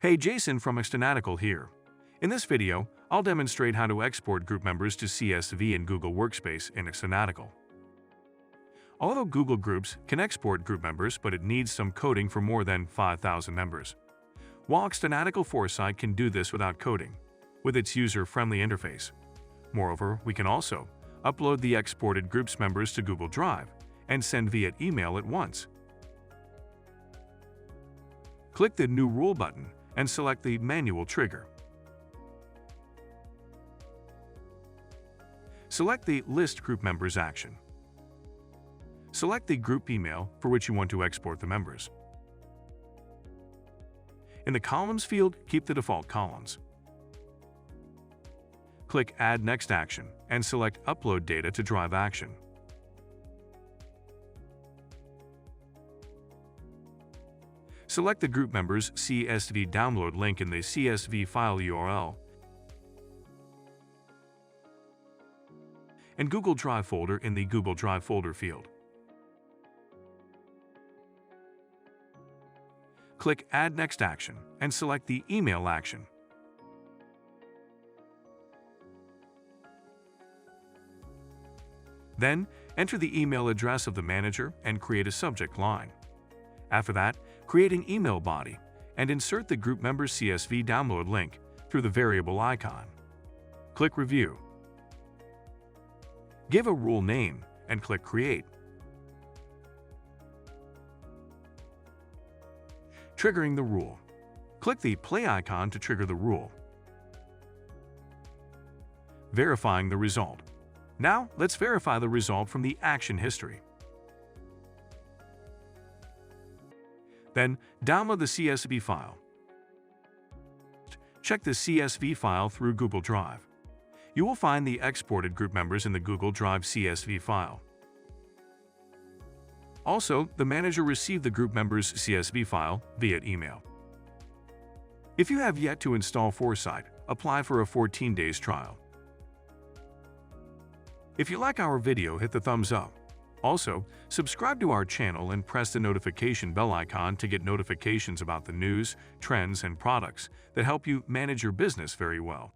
Hey, Jason from xFanatical here. In this video, I'll demonstrate how to export group members to CSV in Google Workspace in xFanatical. Although Google Groups can export group members, but it needs some coding for more than 5,000 members. While xFanatical Foresight can do this without coding, with its user-friendly interface. Moreover, we can also upload the exported groups members to Google Drive and send via email at once. Click the New Rule button and select the Manual trigger. Select the List Group Members action. Select the group email for which you want to export the members. In the Columns field, keep the default columns. Click Add Next action and select Upload Data to Drive action. Select the group members' CSV download link in the CSV file URL and Google Drive folder in the Google Drive folder field. Click Add Next action and select the Email action. Then, enter the email address of the manager and create a subject line. After that, create an email body and insert the group member's CSV download link through the variable icon. Click Review. Give a rule name and click Create. Triggering the rule. Click the play icon to trigger the rule. Verifying the result. Now, let's verify the result from the action history. Then, download the CSV file. Check the CSV file through Google Drive. You will find the exported group members in the Google Drive CSV file. Also, the manager received the group members' CSV file via email. If you have yet to install Foresight, apply for a 14 days trial. If you like our video, hit the thumbs up. Also, subscribe to our channel and press the notification bell icon to get notifications about the news, trends, and products that help you manage your business very well.